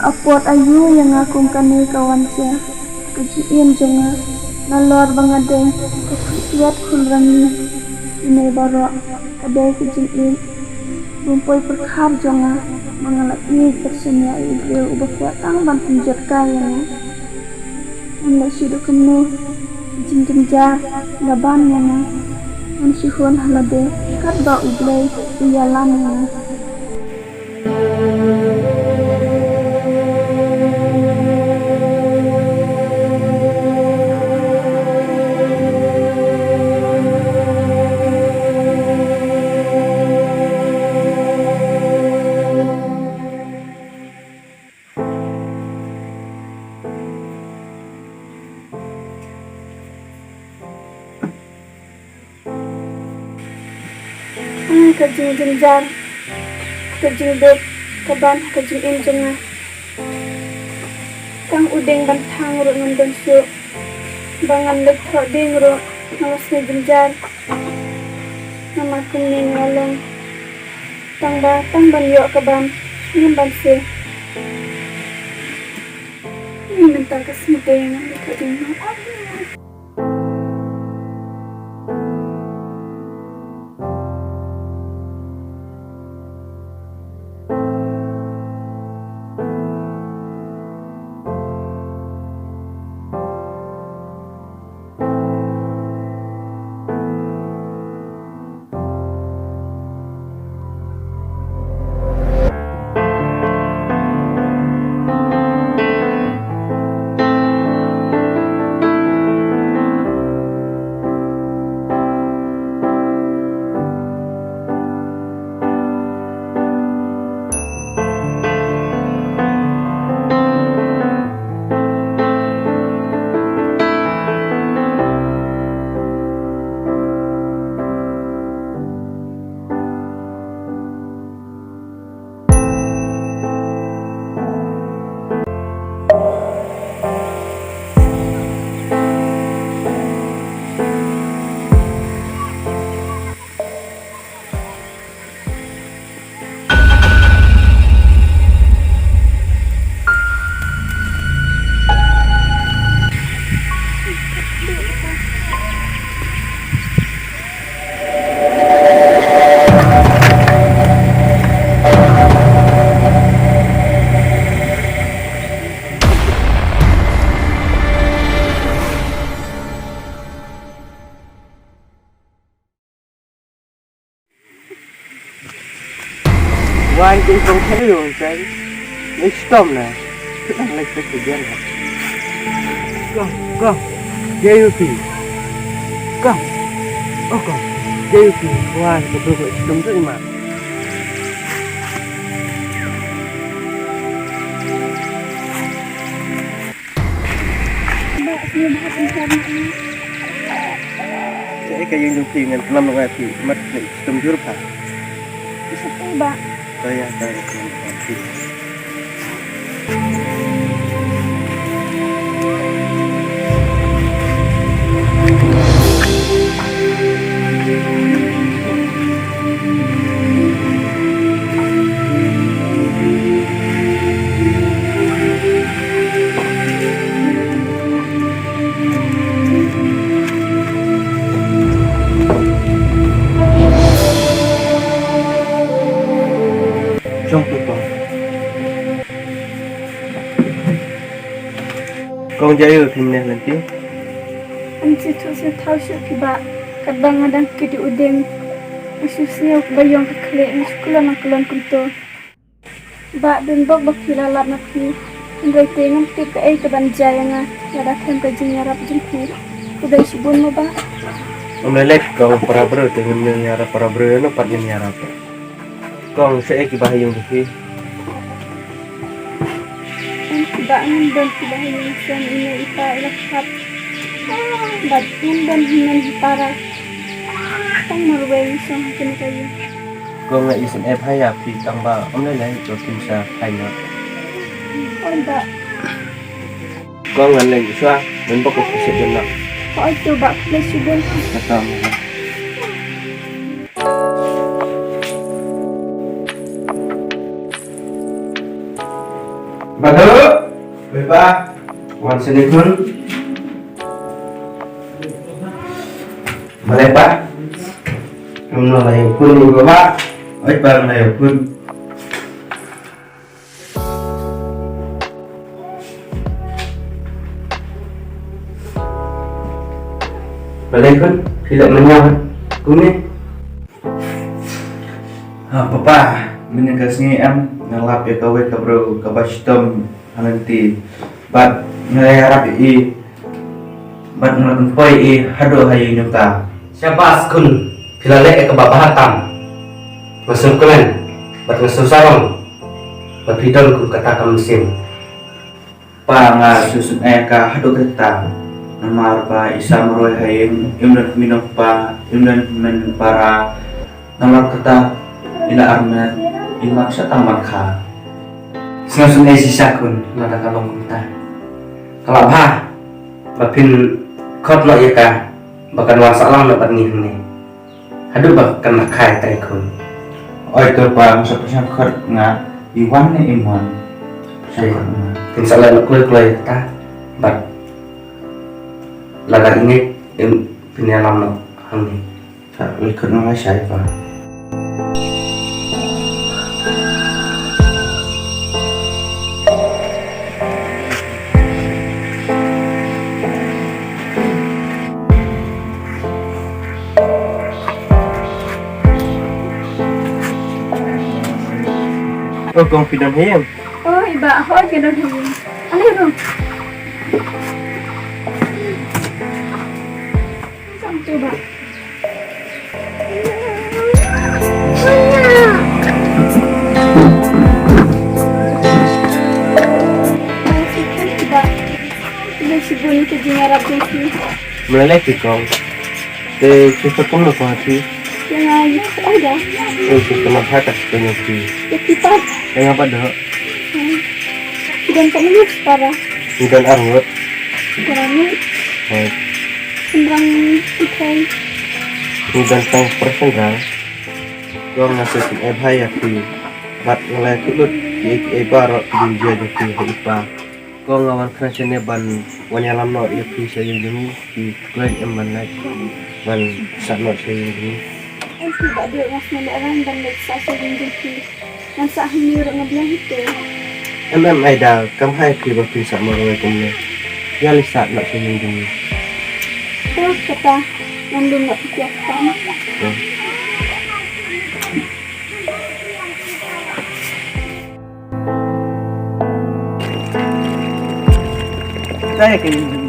Apot ayu yang akong kani kawan siya. Kajiin jonga nalor bangade kakusiat kulrangi inay baro kaday kajiin bumpoy perkhar jonga mangalaki persenya ibril ubah tang ban pinjat kaya na anda sudah kenu jingjar laban na ansihun halade kat ba ublay iyalan na. Kajing jenjar, kajing beb, kaban kajing injunga. Kang udeng bantang ro nundon su, bangan lekro ding ro nawas jenjar. Nama kuning ngalong, tang ban yo kaban, nyamban se. Ini mental kesmedeng kajing no. Why they không thấy luôn chứ? Lấy storm nè, thức ăn lấy cái gì nè. Go, JUP. Go. JUP. Why cái bữa vậy đúng rồi mà. Cái yang JUP dengan kelam dengan api, mat sistem jurus apa? Seperti ba? Saya dari kelam api. Con dây ở phim này lần tiếp. Anh chỉ thu sẽ thao sự thì bạ, các bang ada kiri udeng, asusnya bayang kekle, muskulan akulan kunto. Bạ dan bok bok hilalap napi, andai tengan tip ke ke banjaya nga, ada kan ke jinyarap jengku, udah sibun mo ba? Om lelek kau para bro dengan nyara para bro no pat nyara apa? Kau saya kibahayung tu. Bangun dan sudah yang ini ipa ilakat bangun dan hinan hipara tang marway sang kini kayu Kau nggak isin hai api tambah om lelek kau bisa hanya. Ada Kau nggak lagi suah dan pokok sejenak. kau coba plus subun Kata Bagai sini pun boleh Pak. Mulai pun juga Pak. Oi Pak mulai pun. Boleh pun tidak menyawat kuni. Papa, menegasnya ngelap ya kawe kabro kabastom nanti bat ngelarap bat ngelakuin poi hado hayu nyuta siapa askun pilale ke babahatam masuk kelen bat ngesu sarong bat bidon ku katakan mesin pa nga susun ka hado kereta namar pa isa meroy hayeng imdan minum pa imdan men para namar kata ila armet imak sa tamat ka sinasun ay sisakun nada kalong kita kalau ha bapin kot lo ya ka bahkan wasalam dapat nih aduh bahkan nakai taikun oh itu pa masuk kot nga iwan ni iman tin salah kloi kloi ta bat laga ini pinalam no hangni sa likod na siya pa Oh, confident him. Oh, iba ako ay ganun yun. Ano yun? Saan ito ba? Iba siguro ito dinarap dito. Melalaki kau. Kita pun nak hati. Yang ayos ada. Kita nak hatas penyuki. Ketika Yang apa dah? dan kami para Ikan arut. kurangnya Baik. sembrang ikan. Ikan tang persengrang. Kau ngasih bahaya tu. Bat ngelai kulut. Barok dia jadi hidup. Kau ngawan kerja ban wanyalam no ia bisa yang dulu di klien eman naik ban sangat saya ini. Tidak ada yang sebenarnya dan leksa sering jadi masa ini orang bilang itu. Ada kam hai pi ba pi sa mo ro kumne. Ya lisa nak sini dulu. Terus kata nandung nggak persiapan. Saya kayak